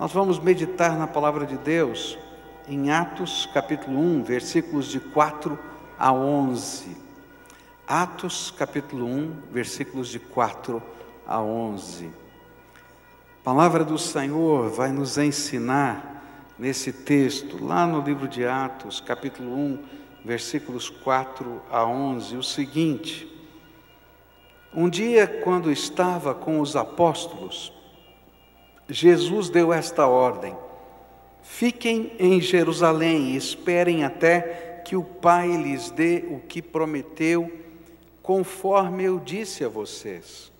Nós vamos meditar na palavra de Deus em Atos capítulo 1, versículos de 4 a 11. Atos capítulo 1, versículos de 4 a 11. A palavra do Senhor vai nos ensinar nesse texto, lá no livro de Atos, capítulo 1, versículos 4 a 11, o seguinte: um dia, quando estava com os apóstolos, Jesus deu esta ordem: fiquem em Jerusalém e esperem até que o Pai lhes dê o que prometeu, conforme eu disse a vocês.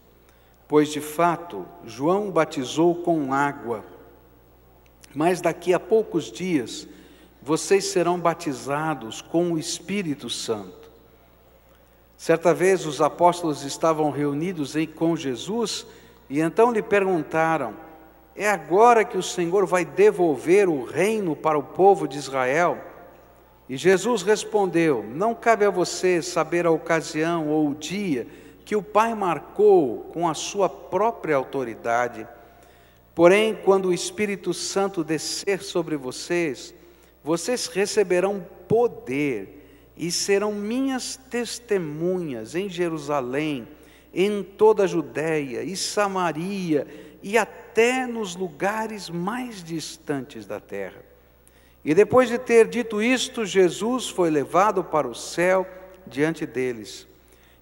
Pois de fato, João batizou com água, mas daqui a poucos dias vocês serão batizados com o Espírito Santo. Certa vez os apóstolos estavam reunidos com Jesus e então lhe perguntaram: é agora que o Senhor vai devolver o reino para o povo de Israel? E Jesus respondeu: não cabe a você saber a ocasião ou o dia que o Pai marcou com a sua própria autoridade. Porém, quando o Espírito Santo descer sobre vocês, vocês receberão poder e serão minhas testemunhas em Jerusalém, em toda a Judéia e Samaria e até nos lugares mais distantes da terra. E depois de ter dito isto, Jesus foi levado para o céu diante deles.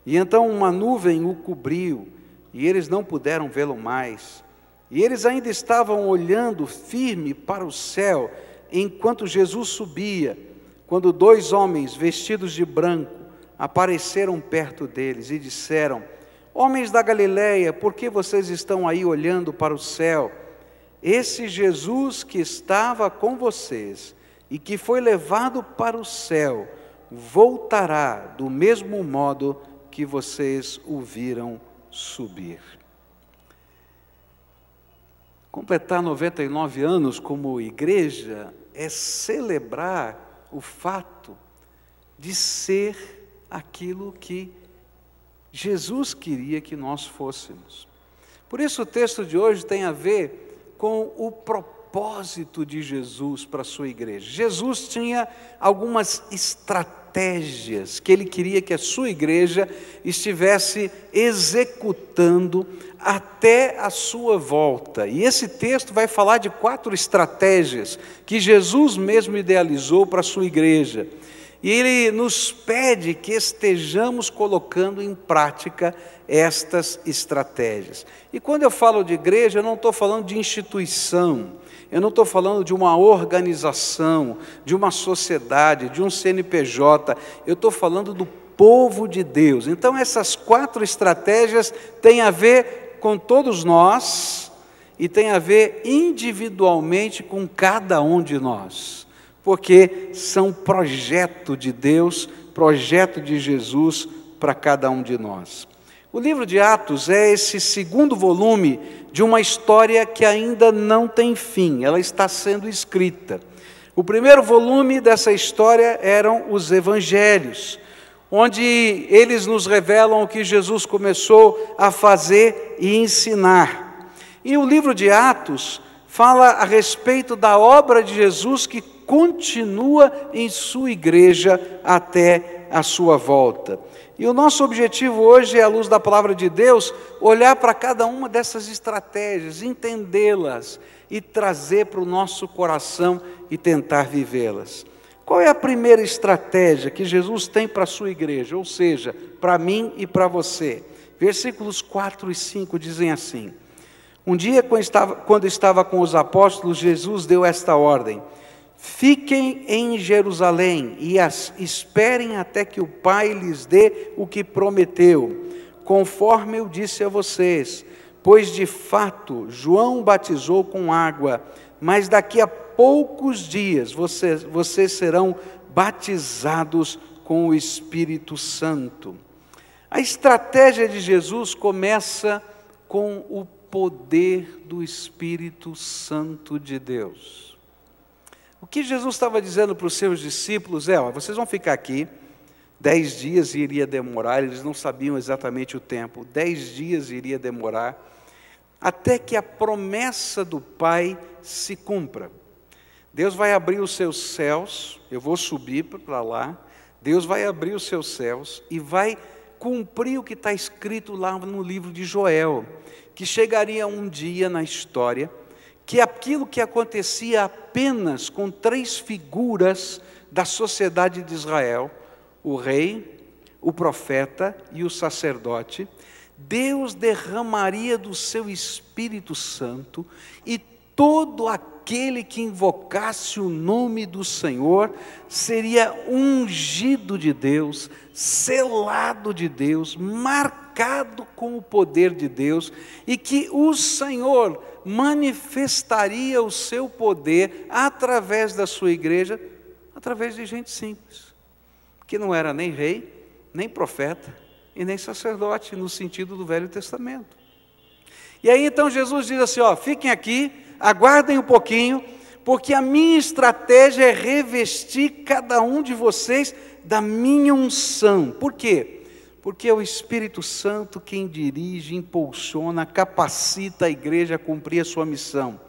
E então uma nuvem o cobriu, e eles não puderam vê-lo mais. E eles ainda estavam olhando firme para o céu, enquanto Jesus subia, quando dois homens vestidos de branco apareceram perto deles e disseram: homens da Galileia, por que vocês estão aí olhando para o céu? Esse Jesus que estava com vocês e que foi levado para o céu, voltará do mesmo modo que vocês o viram subir. Completar 99 anos como igreja é celebrar o fato de ser aquilo que Jesus queria que nós fôssemos. Por isso o texto de hoje tem a ver com o propósito de Jesus para a sua igreja. Jesus tinha algumas estratégias que ele queria que a sua igreja estivesse executando até a sua volta. E esse texto vai falar de 4 estratégias que Jesus mesmo idealizou para a sua igreja. E ele nos pede que estejamos colocando em prática estas estratégias. E quando eu falo de igreja, eu não estou falando de instituição, eu não estou falando de uma organização, de uma sociedade, de um CNPJ, eu estou falando do povo de Deus. Então essas 4 estratégias têm a ver com todos nós e têm a ver individualmente com cada um de nós, porque são projeto de Deus, projeto de Jesus para cada um de nós. O livro de Atos é esse segundo volume de uma história que ainda não tem fim, ela está sendo escrita. O primeiro volume dessa história eram os evangelhos, onde eles nos revelam o que Jesus começou a fazer e ensinar. E o livro de Atos fala a respeito da obra de Jesus que continua em sua igreja até a sua volta. E o nosso objetivo hoje é, à luz da palavra de Deus, olhar para cada uma dessas estratégias, entendê-las e trazer para o nosso coração e tentar vivê-las. Qual é a primeira estratégia que Jesus tem para a sua igreja, ou seja, para mim e para você? Versículos 4 e 5 dizem assim: um dia, quando estava com os apóstolos, Jesus deu esta ordem: fiquem em Jerusalém e esperem até que o Pai lhes dê o que prometeu, conforme eu disse a vocês. Pois de fato, João batizou com água, mas daqui a poucos dias vocês serão batizados com o Espírito Santo. A estratégia de Jesus começa com o poder do Espírito Santo de Deus. O que Jesus estava dizendo para os seus discípulos é: vocês vão ficar aqui, 10 dias iria demorar, eles não sabiam exatamente o tempo, 10 dias iria demorar. até que a promessa do Pai se cumpra. Deus vai abrir os seus céus, eu vou subir para lá, Deus vai abrir os seus céus e vai cumprir o que está escrito lá no livro de Joel, que chegaria um dia na história, que aquilo que acontecia apenas com 3 figuras da sociedade de Israel, o rei, o profeta e o sacerdote, Deus derramaria do seu Espírito Santo e todo aquele que invocasse o nome do Senhor seria ungido de Deus, selado de Deus, marcado com o poder de Deus, e que o Senhor manifestaria o seu poder através da sua igreja, através de gente simples, que não era nem rei, nem profeta e nem sacerdote, no sentido do Velho Testamento. E aí então Jesus diz assim, fiquem aqui, aguardem um pouquinho, porque a minha estratégia é revestir cada um de vocês da minha unção. Por quê? Porque é o Espírito Santo quem dirige, impulsiona, capacita a igreja a cumprir a sua missão.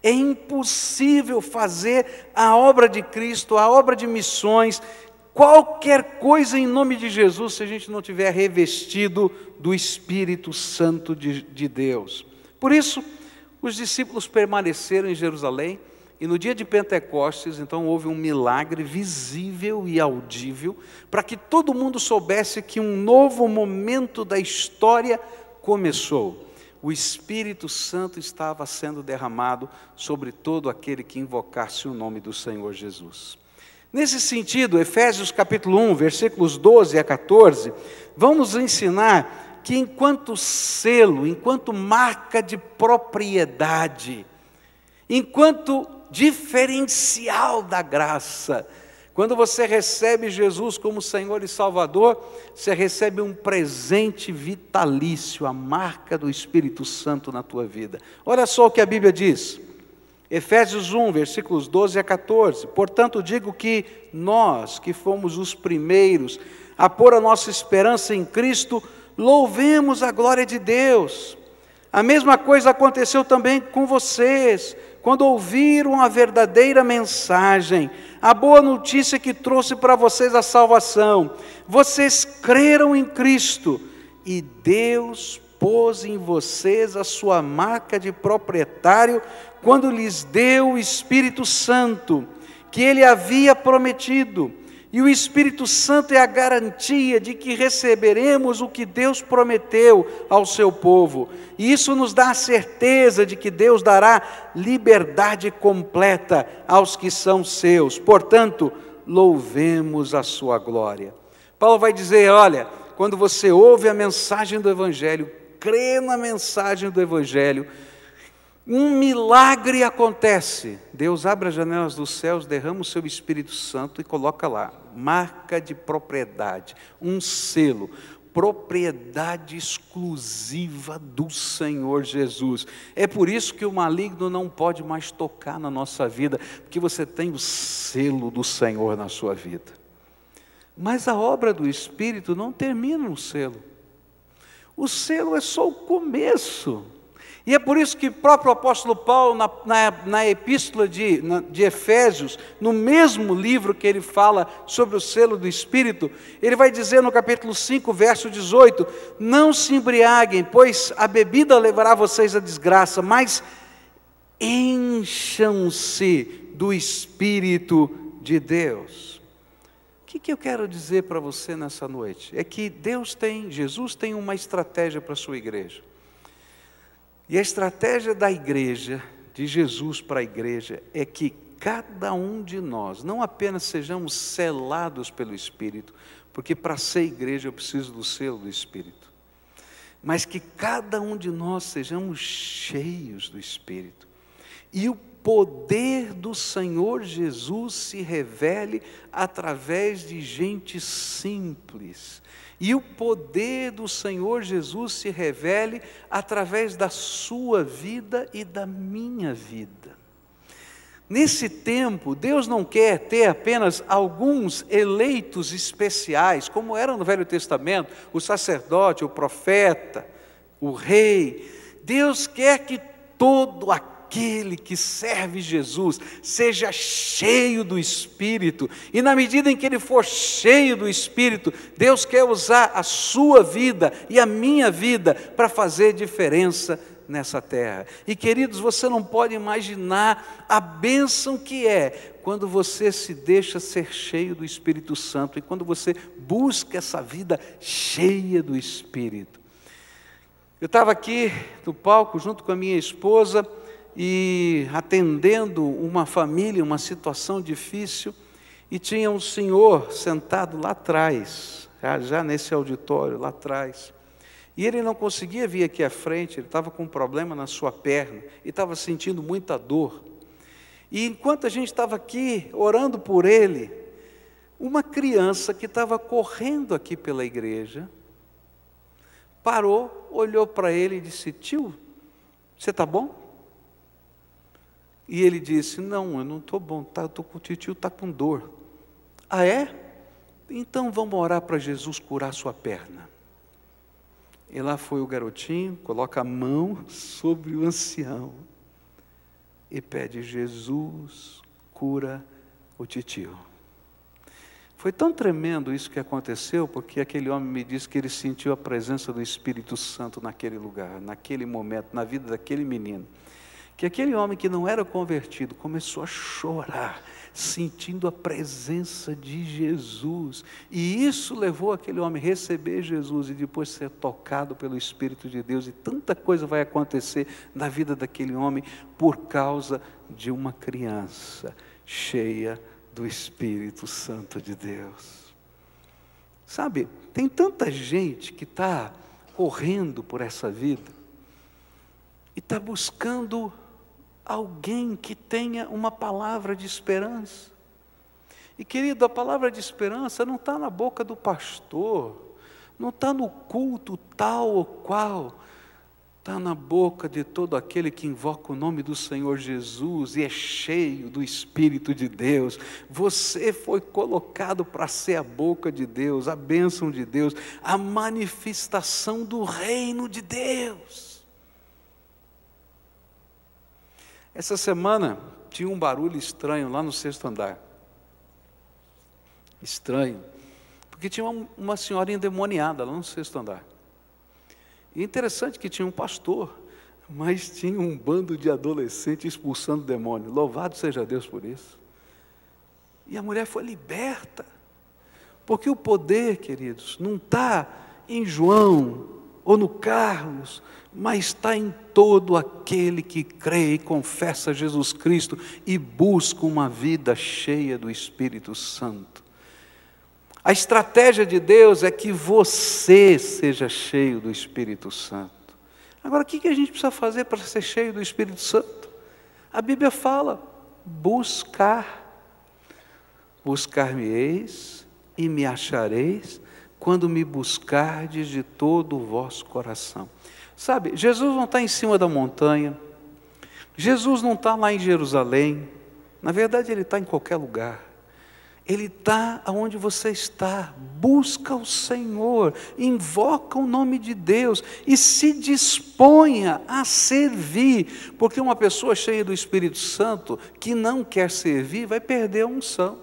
É impossível fazer a obra de Cristo, a obra de missões, qualquer coisa em nome de Jesus, se a gente não tiver revestido do Espírito Santo de Deus. Por isso, os discípulos permaneceram em Jerusalém, e no dia de Pentecostes, então, houve um milagre visível e audível, para que todo mundo soubesse que um novo momento da história começou. O Espírito Santo estava sendo derramado sobre todo aquele que invocasse o nome do Senhor Jesus. Nesse sentido, Efésios capítulo 1, versículos 12 a 14, vão nos ensinar que enquanto selo, enquanto marca de propriedade, enquanto diferencial da graça, quando você recebe Jesus como Senhor e Salvador, você recebe um presente vitalício, a marca do Espírito Santo na tua vida. Olha só o que a Bíblia diz. Efésios 1, versículos 12 a 14. Portanto, digo que nós, que fomos os primeiros a pôr a nossa esperança em Cristo, louvemos a glória de Deus. A mesma coisa aconteceu também com vocês, quando ouviram a verdadeira mensagem, a boa notícia que trouxe para vocês a salvação. Vocês creram em Cristo e Deus pôs em vocês a sua marca de proprietário quando lhes deu o Espírito Santo, que Ele havia prometido. E o Espírito Santo é a garantia de que receberemos o que Deus prometeu ao seu povo. E isso nos dá a certeza de que Deus dará liberdade completa aos que são seus. Portanto, louvemos a sua glória. Paulo vai dizer, olha, quando você ouve a mensagem do Evangelho, crê na mensagem do Evangelho, um milagre acontece. Deus abre as janelas dos céus, derrama o seu Espírito Santo e coloca lá, marca de propriedade, um selo, propriedade exclusiva do Senhor Jesus. É por isso que o maligno não pode mais tocar na nossa vida, porque você tem o selo do Senhor na sua vida. Mas a obra do Espírito não termina no selo. O selo é só o começo. E é por isso que o próprio apóstolo Paulo, na epístola de Efésios, no mesmo livro que ele fala sobre o selo do Espírito, ele vai dizer no capítulo 5, verso 18, não se embriaguem, pois a bebida levará vocês à desgraça, mas encham-se do Espírito de Deus. O que eu quero dizer para você nessa noite? É que Jesus tem uma estratégia para a sua igreja. E a estratégia da igreja, de Jesus para a igreja, é que cada um de nós, não apenas sejamos selados pelo Espírito, porque para ser igreja eu preciso do selo do Espírito, mas que cada um de nós sejamos cheios do Espírito, e o poder do Senhor Jesus se revele através de gente simples, e o poder do Senhor Jesus se revele através da sua vida e da minha vida. Nesse tempo, Deus não quer ter apenas alguns eleitos especiais, como era no Velho Testamento, o sacerdote, o profeta, o rei. Deus quer que todo aquele que serve Jesus seja cheio do Espírito, e na medida em que ele for cheio do Espírito, Deus quer usar a sua vida e a minha vida para fazer diferença nessa terra. E queridos, você não pode imaginar a bênção que é quando você se deixa ser cheio do Espírito Santo, e quando você busca essa vida cheia do Espírito. Eu estava aqui no palco junto com a minha esposa, e atendendo uma família, uma situação difícil, e tinha um senhor sentado lá atrás, já nesse auditório lá atrás, e ele não conseguia vir aqui à frente, ele estava com um problema na sua perna, e estava sentindo muita dor, e enquanto a gente estava aqui orando por ele, uma criança que estava correndo aqui pela igreja, parou, olhou para ele e disse: tio, você está bom? E ele disse: não, eu não estou bom, o tio está com dor. Ah, é? Então vamos orar para Jesus curar sua perna. E lá foi o garotinho, coloca a mão sobre o ancião e pede: Jesus, cura o titio. Foi tão tremendo isso que aconteceu, porque aquele homem me disse que ele sentiu a presença do Espírito Santo naquele lugar, naquele momento, na vida daquele menino. Que aquele homem que não era convertido começou a chorar, sentindo a presença de Jesus. E isso levou aquele homem a receber Jesus e depois ser tocado pelo Espírito de Deus. E tanta coisa vai acontecer na vida daquele homem por causa de uma criança cheia do Espírito Santo de Deus. Sabe, tem tanta gente que está correndo por essa vida e está buscando alguém que tenha uma palavra de esperança. E querido, a palavra de esperança não está na boca do pastor, não está no culto tal ou qual, está na boca de todo aquele que invoca o nome do Senhor Jesus e é cheio do Espírito de Deus. Você foi colocado para ser a boca de Deus, a bênção de Deus, a manifestação do reino de Deus. Essa semana tinha um barulho estranho lá no 6º andar. Estranho, porque tinha uma senhora endemoniada lá no 6º andar. E interessante que tinha um pastor, mas tinha um bando de adolescentes expulsando demônio. Louvado seja Deus por isso. E a mulher foi liberta, porque o poder, queridos, não está em João ou no Carlos, mas está em todo aquele que crê e confessa Jesus Cristo e busca uma vida cheia do Espírito Santo. A estratégia de Deus é que você seja cheio do Espírito Santo. Agora, o que a gente precisa fazer para ser cheio do Espírito Santo? A Bíblia fala: buscar-me-eis e me achareis, quando me buscardes de todo o vosso coração. Sabe, Jesus não está em cima da montanha, Jesus não está lá em Jerusalém, na verdade Ele está em qualquer lugar. Ele está onde você está. Busca o Senhor, invoca o nome de Deus e se disponha a servir, porque uma pessoa cheia do Espírito Santo que não quer servir vai perder a unção.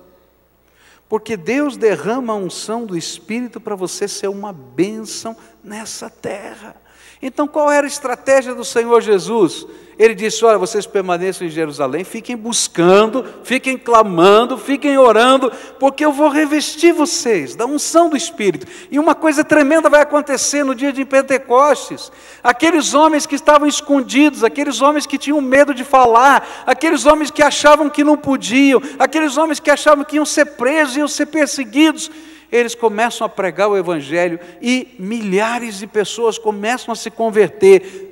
Porque Deus derrama a unção do Espírito para você ser uma bênção nessa terra. Então qual era a estratégia do Senhor Jesus? Ele disse: olha, vocês permaneçam em Jerusalém, fiquem buscando, fiquem clamando, fiquem orando, porque eu vou revestir vocês da unção do Espírito. E uma coisa tremenda vai acontecer no dia de Pentecostes. Aqueles homens que estavam escondidos, aqueles homens que tinham medo de falar, aqueles homens que achavam que não podiam, aqueles homens que achavam que iam ser presos, iam ser perseguidos, eles começam a pregar o Evangelho e milhares de pessoas começam a se converter.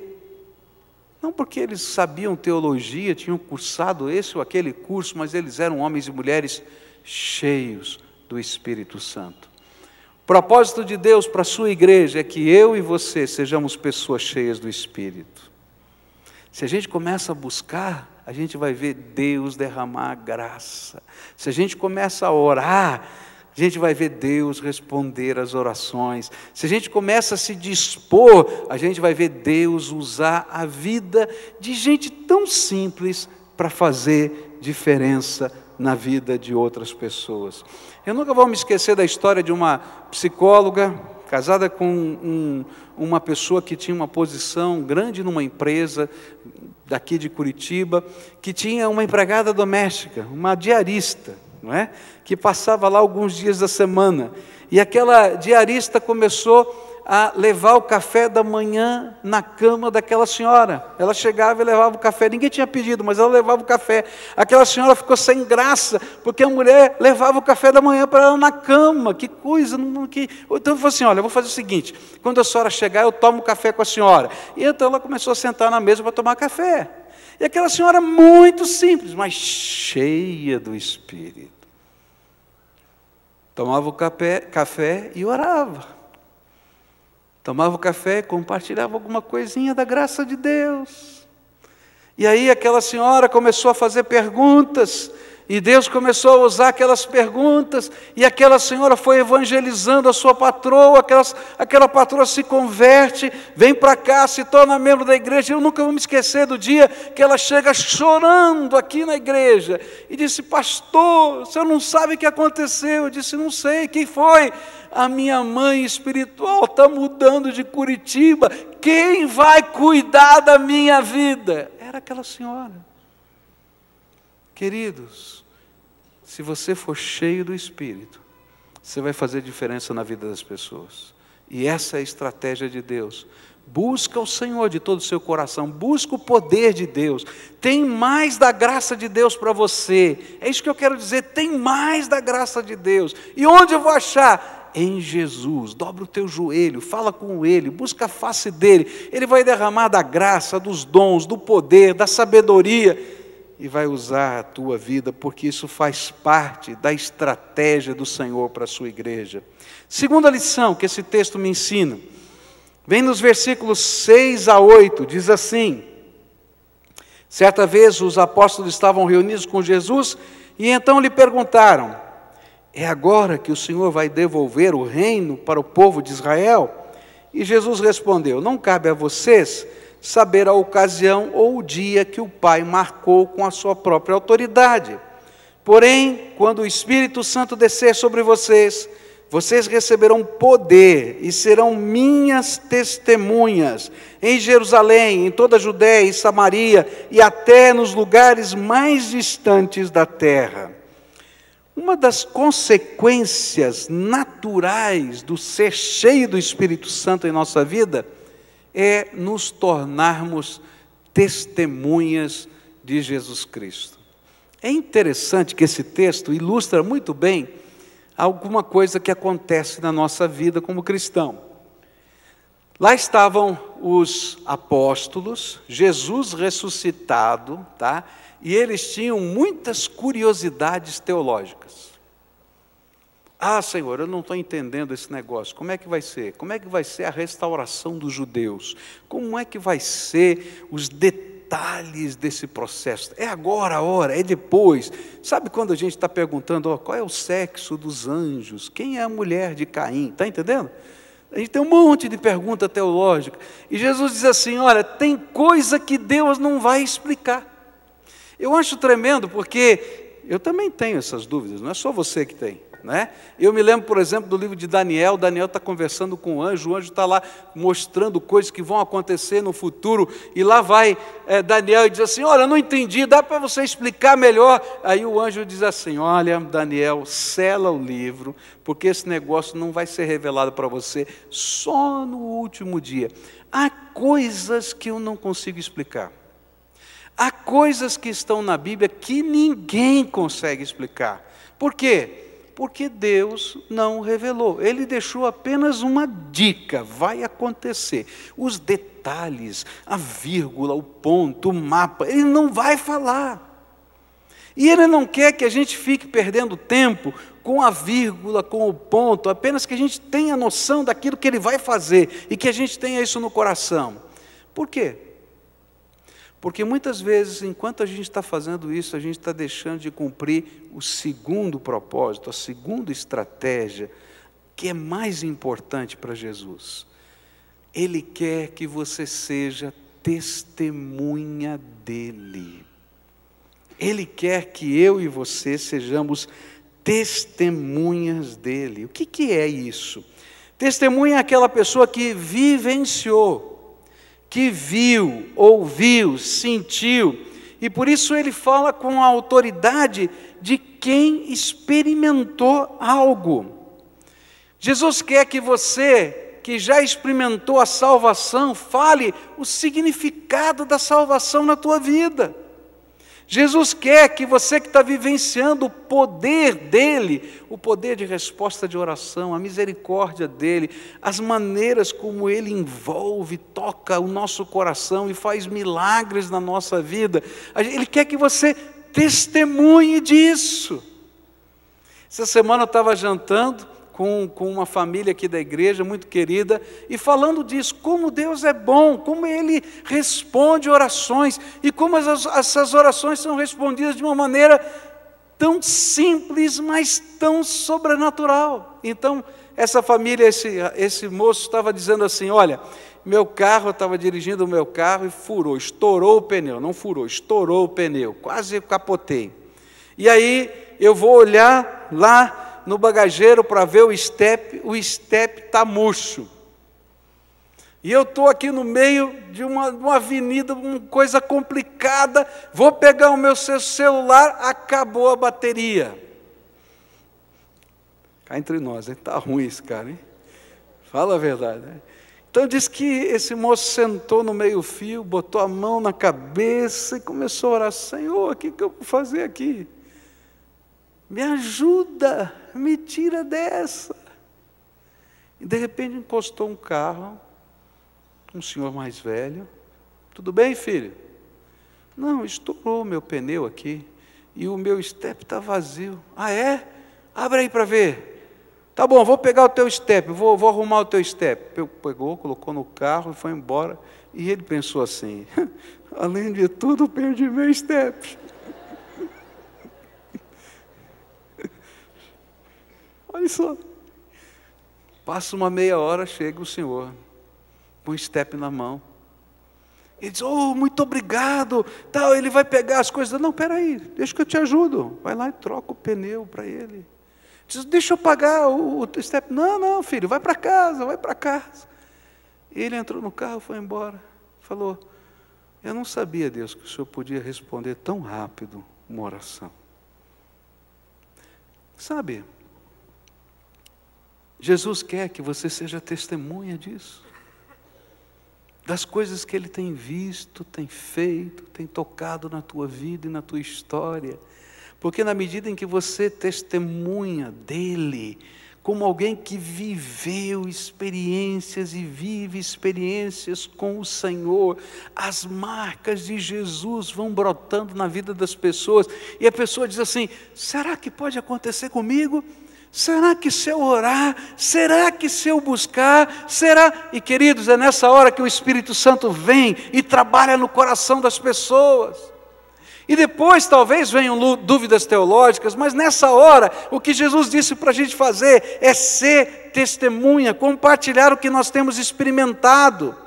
Não porque eles sabiam teologia, tinham cursado esse ou aquele curso, mas eles eram homens e mulheres cheios do Espírito Santo. O propósito de Deus para a sua igreja é que eu e você sejamos pessoas cheias do Espírito. Se a gente começa a buscar, a gente vai ver Deus derramar graça. Se a gente começa a orar, a gente vai ver Deus responder às orações. Se a gente começa a se dispor, a gente vai ver Deus usar a vida de gente tão simples para fazer diferença na vida de outras pessoas. Eu nunca vou me esquecer da história de uma psicóloga casada com uma pessoa que tinha uma posição grande numa empresa daqui de Curitiba, que tinha uma empregada doméstica, uma diarista, não é? Que passava lá alguns dias da semana. E aquela diarista começou a levar o café da manhã na cama daquela senhora. Ela chegava e levava o café, ninguém tinha pedido, mas ela levava o café. Aquela senhora ficou sem graça, porque a mulher levava o café da manhã para ela na cama. Que coisa! Então eu falei assim, olha, eu vou fazer o seguinte, quando a senhora chegar, eu tomo café com a senhora. E então ela começou a sentar na mesa para tomar café. E aquela senhora muito simples, mas cheia do Espírito. Tomava o café e orava. Tomava o café, compartilhava alguma coisinha da graça de Deus. E aí aquela senhora começou a fazer perguntas, e Deus começou a usar aquelas perguntas, e aquela senhora foi evangelizando a sua patroa, aquela patroa se converte, vem para cá, se torna membro da igreja. Eu nunca vou me esquecer do dia que ela chega chorando aqui na igreja, e disse, pastor, o senhor não sabe o que aconteceu? Eu disse, não sei, quem foi? A minha mãe espiritual está mudando de Curitiba, quem vai cuidar da minha vida? Era aquela senhora. Queridos, se você for cheio do Espírito, você vai fazer diferença na vida das pessoas. E essa é a estratégia de Deus. Busca o Senhor de todo o seu coração, busca o poder de Deus. Tem mais da graça de Deus para você. É isso que eu quero dizer, tem mais da graça de Deus. E onde eu vou achar? Em Jesus. Dobra o teu joelho, fala com Ele, busca a face dEle. Ele vai derramar da graça, dos dons, do poder, da sabedoria, e vai usar a tua vida, porque isso faz parte da estratégia do Senhor para a sua igreja. Segunda lição que esse texto me ensina, vem nos versículos 6 a 8, diz assim: certa vez os apóstolos estavam reunidos com Jesus, e então lhe perguntaram, é agora que o Senhor vai devolver o reino para o povo de Israel? E Jesus respondeu, não cabe a vocês saber a ocasião ou o dia que o Pai marcou com a sua própria autoridade. Porém, quando o Espírito Santo descer sobre vocês, vocês receberão poder e serão minhas testemunhas em Jerusalém, em toda a Judéia e Samaria e até nos lugares mais distantes da terra. Uma das consequências naturais do ser cheio do Espírito Santo em nossa vida é nos tornarmos testemunhas de Jesus Cristo. É interessante que esse texto ilustra muito bem alguma coisa que acontece na nossa vida como cristão. Lá estavam os apóstolos, Jesus ressuscitado, tá? E eles tinham muitas curiosidades teológicas. Ah, Senhor, eu não estou entendendo esse negócio, como é que vai ser? Como é que vai ser a restauração dos judeus? Como é que vai ser os detalhes desse processo? É agora a hora, é depois? Sabe quando a gente está perguntando, qual é o sexo dos anjos? Quem é a mulher de Caim? Está entendendo? A gente tem um monte de pergunta teológica. E Jesus diz assim, olha, tem coisa que Deus não vai explicar. Eu acho tremendo, porque eu também tenho essas dúvidas, não é só você que tem. Né? Eu me lembro, por exemplo, do livro de Daniel. Daniel está conversando com o anjo está lá mostrando coisas que vão acontecer no futuro, e lá vai Daniel e diz assim, olha, não entendi, dá para você explicar melhor? Aí o anjo diz assim, olha, Daniel, sela o livro, porque esse negócio não vai ser revelado para você só no último dia. Há coisas que eu não consigo explicar. Há coisas que estão na Bíblia que ninguém consegue explicar. Por quê? Porque Deus não revelou, Ele deixou apenas uma dica, vai acontecer. Os detalhes, a vírgula, o ponto, o mapa, Ele não vai falar. E Ele não quer que a gente fique perdendo tempo com a vírgula, com o ponto, apenas que a gente tenha noção daquilo que Ele vai fazer, e que a gente tenha isso no coração. Por quê? Porque muitas vezes, enquanto a gente está fazendo isso, a gente está deixando de cumprir o segundo propósito, a segunda estratégia, que é mais importante para Jesus. Ele quer que você seja testemunha dele. Ele quer que eu e você sejamos testemunhas dele. O que é isso? Testemunha é aquela pessoa que vivenciou, que viu, ouviu, sentiu, e por isso ele fala com a autoridade de quem experimentou algo. Jesus quer que você, que já experimentou a salvação, fale o significado da salvação na tua vida. Jesus quer que você que está vivenciando o poder dEle, o poder de resposta de oração, a misericórdia dEle, as maneiras como Ele envolve, toca o nosso coração e faz milagres na nossa vida, Ele quer que você testemunhe disso. Essa semana eu estava jantando com uma família aqui da igreja, muito querida, e falando disso, como Deus é bom, como Ele responde orações, e como essas orações são respondidas de uma maneira tão simples, mas tão sobrenatural. Então, essa família, esse moço estava dizendo assim, olha, meu carro, eu estava dirigindo o meu carro e furou, estourou o pneu, não furou, estourou o pneu, quase capotei. E aí, eu vou olhar lá no bagageiro para ver o step está murcho. E eu estou aqui no meio de uma avenida, uma coisa complicada, vou pegar o meu celular, acabou a bateria. Cá entre nós, está ruim esse cara, hein? Fala a verdade, né? Então diz que esse moço sentou no meio-fio, botou a mão na cabeça e começou a orar, Senhor, o que eu vou fazer aqui? Me ajuda, me tira dessa. E de repente encostou um carro, um senhor mais velho. Tudo bem, filho? Não, estourou meu pneu aqui e o meu step está vazio. Ah, é? Abre aí para ver. Tá bom, vou pegar o teu step, vou arrumar o teu step. Pegou, colocou no carro e foi embora. E ele pensou assim, além de tudo, perdi meu step. Olha só, passa uma meia hora, chega o senhor, com o step na mão. Ele diz, oh, muito obrigado, tal, ele vai pegar as coisas. Não, peraí, deixa que eu te ajudo. Vai lá e troca o pneu para ele. Diz, deixa eu pagar o step. Não, filho, vai para casa, vai para casa. Ele entrou no carro, foi embora. Falou, eu não sabia, Deus, que o senhor podia responder tão rápido uma oração. Sabe, Jesus quer que você seja testemunha disso, das coisas que Ele tem visto, tem feito, tem tocado na tua vida e na tua história, porque na medida em que você testemunha dEle, como alguém que viveu experiências e vive experiências com o Senhor, as marcas de Jesus vão brotando na vida das pessoas, e a pessoa diz assim, será que pode acontecer comigo? Será que se eu orar? Será que se eu buscar? Será? E queridos, é nessa hora que o Espírito Santo vem e trabalha no coração das pessoas. E depois talvez venham dúvidas teológicas, mas nessa hora o que Jesus disse para a gente fazer é ser testemunha, compartilhar o que nós temos experimentado.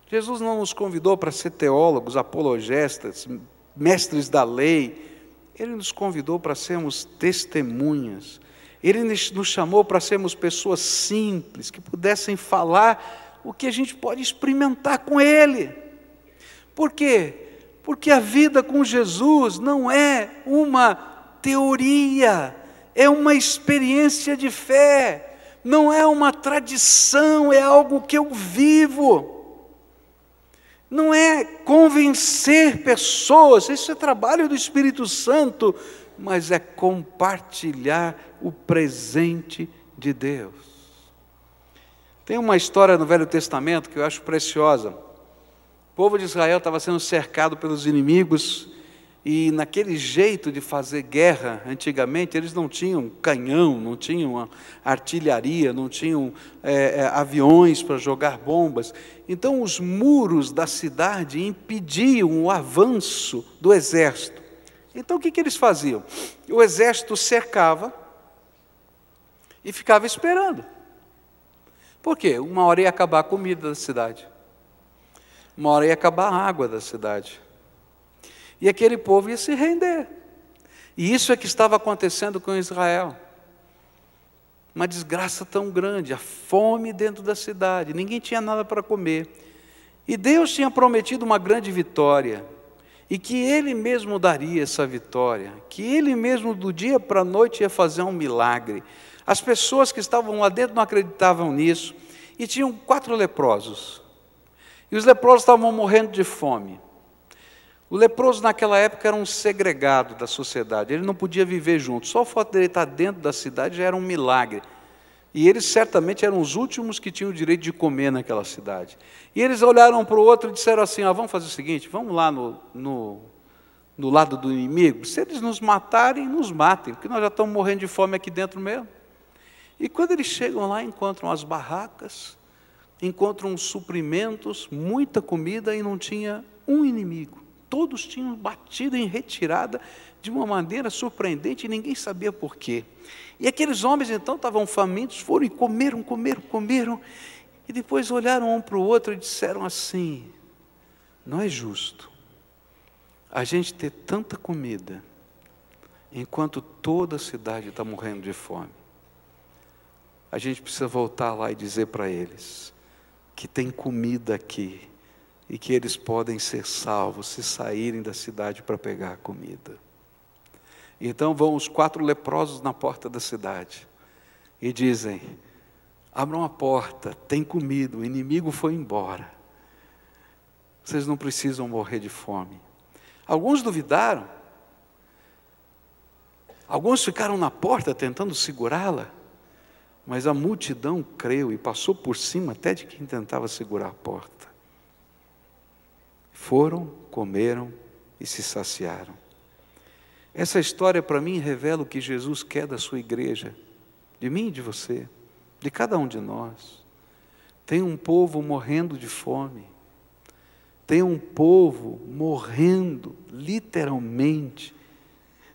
Jesus não nos convidou para ser teólogos, apologistas, mestres da lei. Ele nos convidou para sermos testemunhas. Ele nos chamou para sermos pessoas simples, que pudessem falar o que a gente pode experimentar com Ele. Por quê? Porque a vida com Jesus não é uma teoria, é uma experiência de fé, não é uma tradição, é algo que eu vivo. Não é convencer pessoas, isso é trabalho do Espírito Santo, mas é compartilhar o presente de Deus. Tem uma história no Velho Testamento que eu acho preciosa. O povo de Israel estava sendo cercado pelos inimigos, E naquele jeito de fazer guerra, antigamente, eles não tinham canhão, não tinham artilharia, não tinham aviões para jogar bombas. Então, os muros da cidade impediam o avanço do exército. Então, o que eles faziam? O exército cercava e ficava esperando. Por quê? Uma hora ia acabar a comida da cidade. Uma hora ia acabar a água da cidade. E aquele povo ia se render. E isso é que estava acontecendo com Israel. Uma desgraça tão grande, a fome dentro da cidade, ninguém tinha nada para comer. E Deus tinha prometido uma grande vitória, e que Ele mesmo daria essa vitória, que Ele mesmo do dia para a noite ia fazer um milagre. As pessoas que estavam lá dentro não acreditavam nisso, e tinham 4 leprosos. E os leprosos estavam morrendo de fome. O leproso naquela época era um segregado da sociedade, ele não podia viver junto, só o fato dele estar dentro da cidade já era um milagre. E eles certamente eram os últimos que tinham o direito de comer naquela cidade. E eles olharam um para o outro e disseram assim, vamos fazer o seguinte, vamos lá no lado do inimigo, se eles nos matarem, nos matem, porque nós já estamos morrendo de fome aqui dentro mesmo. E quando eles chegam lá, encontram as barracas, encontram suprimentos, muita comida e não tinha um inimigo. Todos tinham batido em retirada de uma maneira surpreendente e ninguém sabia por quê. E aqueles homens então estavam famintos, foram e comeram, e depois olharam um para o outro e disseram assim, não é justo a gente ter tanta comida, enquanto toda a cidade está morrendo de fome. A gente precisa voltar lá e dizer para eles, que tem comida aqui, e que eles podem ser salvos se saírem da cidade para pegar a comida. Então vão os 4 leprosos na porta da cidade e dizem, abram a porta, tem comida, o inimigo foi embora. Vocês não precisam morrer de fome. Alguns duvidaram, alguns ficaram na porta tentando segurá-la, mas a multidão creu e passou por cima até de quem tentava segurar a porta. Foram, comeram e se saciaram. Essa história para mim revela o que Jesus quer da sua igreja, de mim e de você, de cada um de nós. Tem um povo morrendo de fome, tem um povo morrendo literalmente,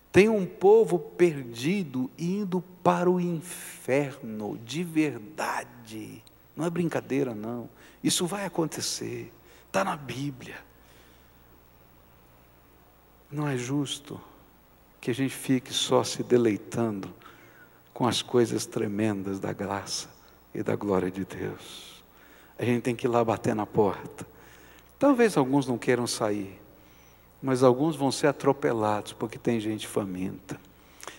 tem um povo perdido indo para o inferno de verdade. Não é brincadeira não, isso vai acontecer, está na Bíblia. Não é justo que a gente fique só se deleitando com as coisas tremendas da graça e da glória de Deus. A gente tem que ir lá bater na porta. Talvez alguns não queiram sair, mas alguns vão ser atropelados, porque tem gente faminta.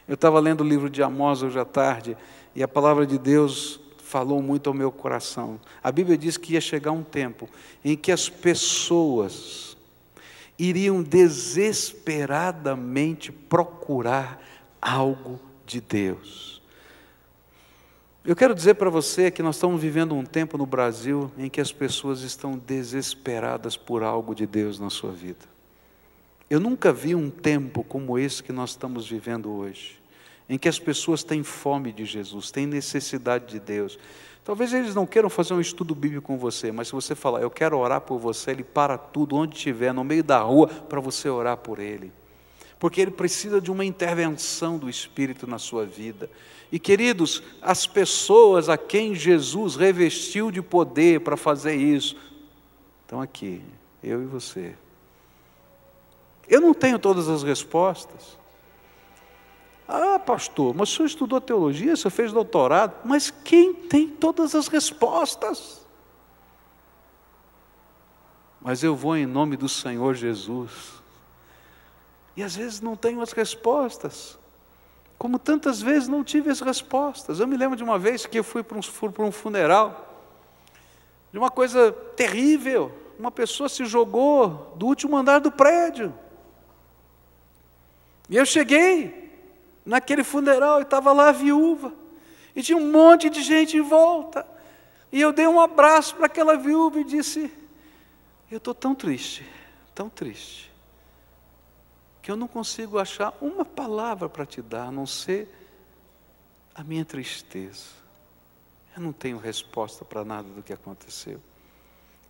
Eu estava lendo o livro de Amós hoje à tarde, e a palavra de Deus falou muito ao meu coração. A Bíblia diz que ia chegar um tempo em que as pessoas iriam desesperadamente procurar algo de Deus. Eu quero dizer para você que nós estamos vivendo um tempo no Brasil em que as pessoas estão desesperadas por algo de Deus na sua vida. Eu nunca vi um tempo como esse que nós estamos vivendo hoje, em que as pessoas têm fome de Jesus, têm necessidade de Deus. Talvez eles não queiram fazer um estudo bíblico com você, mas se você falar, eu quero orar por você, ele para tudo, onde estiver, no meio da rua, para você orar por ele. Porque ele precisa de uma intervenção do Espírito na sua vida. E queridos, as pessoas a quem Jesus revestiu de poder para fazer isso, estão aqui, eu e você. Eu não tenho todas as respostas. Ah, pastor, mas o senhor estudou teologia, o senhor fez doutorado, mas quem tem todas as respostas? Mas eu vou em nome do Senhor Jesus. E às vezes não tenho as respostas, como tantas vezes não tive as respostas. Eu me lembro de uma vez que eu fui para um funeral, de uma coisa terrível, uma pessoa se jogou do último andar do prédio. E eu cheguei naquele funeral e estava lá a viúva, e tinha um monte de gente em volta, e eu dei um abraço para aquela viúva e disse, eu estou tão triste, que que eu não consigo achar uma palavra para te dar, a não ser a minha tristeza. Eu não tenho resposta para nada do que aconteceu.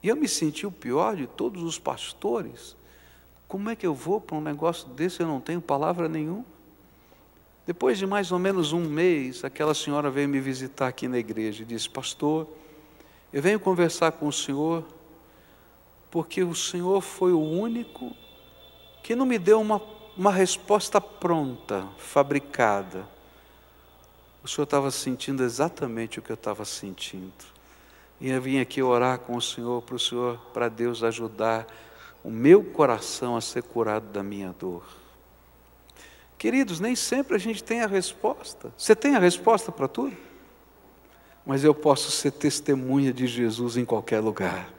E eu me senti o pior de todos os pastores. Como é que eu vou para um negócio desse e eu não tenho palavra nenhuma? Depois de mais ou menos um mês, aquela senhora veio me visitar aqui na igreja e disse: pastor, eu venho conversar com o senhor, porque o senhor foi o único que não me deu uma resposta pronta, fabricada. O senhor estava sentindo exatamente o que eu estava sentindo. E eu vim aqui orar com o senhor, para Deus ajudar o meu coração a ser curado da minha dor. Queridos, nem sempre a gente tem a resposta. Você tem a resposta para tudo? Mas eu posso ser testemunha de Jesus em qualquer lugar.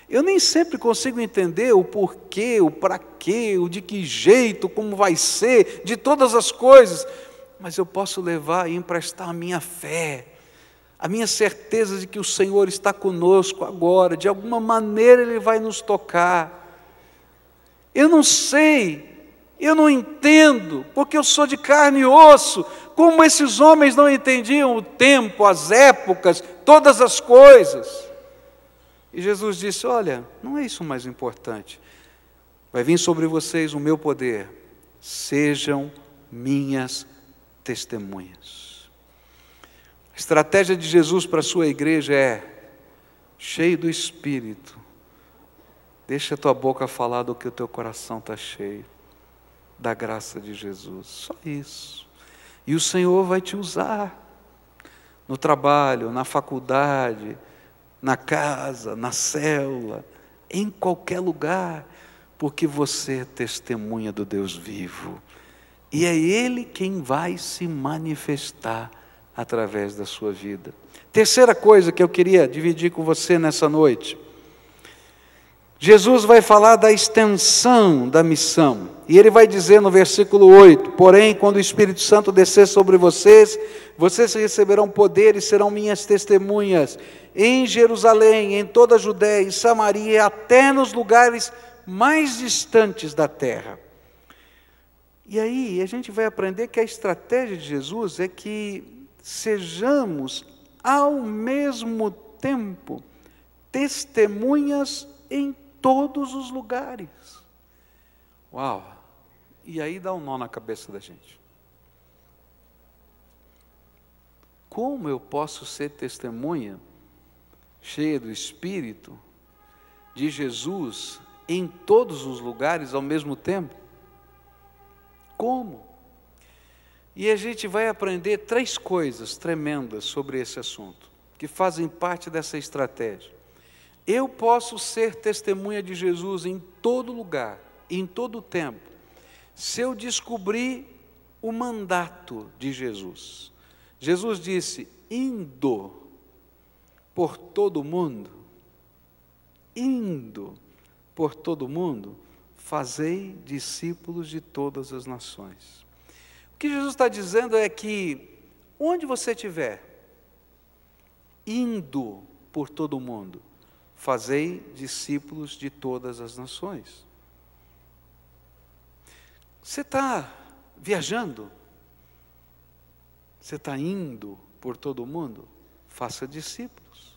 Eu nem sempre consigo entender o porquê, o para quê, o de que jeito, como vai ser, de todas as coisas. Mas eu posso levar e emprestar a minha fé, a minha certeza de que o Senhor está conosco agora, de alguma maneira Ele vai nos tocar. Eu não sei, eu não entendo, porque eu sou de carne e osso, como esses homens não entendiam o tempo, as épocas, todas as coisas. E Jesus disse: olha, não é isso o mais importante. Vai vir sobre vocês o meu poder. Sejam minhas testemunhas. A estratégia de Jesus para a sua igreja é: cheio do Espírito, deixa a tua boca falar do que o teu coração está cheio, da graça de Jesus, só isso. E o Senhor vai te usar, no trabalho, na faculdade, na casa, na célula, em qualquer lugar, porque você é testemunha do Deus vivo. E é Ele quem vai se manifestar através da sua vida. Terceira coisa que eu queria dividir com você nessa noite. Jesus vai falar da extensão da missão. E Ele vai dizer no versículo 8: porém, quando o Espírito Santo descer sobre vocês, vocês receberão poder e serão minhas testemunhas em Jerusalém, em toda a Judéia e Samaria, até nos lugares mais distantes da terra. E aí a gente vai aprender que a estratégia de Jesus é que sejamos ao mesmo tempo testemunhas em todos os lugares. Uau! E aí dá um nó na cabeça da gente. Como eu posso ser testemunha, cheia do Espírito, de Jesus, em todos os lugares ao mesmo tempo? Como? E a gente vai aprender 3 coisas tremendas sobre esse assunto, que fazem parte dessa estratégia. Eu posso ser testemunha de Jesus em todo lugar, em todo tempo, se eu descobrir o mandato de Jesus. Jesus disse: indo por todo o mundo, fazei discípulos de todas as nações. O que Jesus está dizendo é que, onde você estiver, indo por todo o mundo, fazei discípulos de todas as nações. Você está viajando? Você está indo por todo o mundo? Faça discípulos.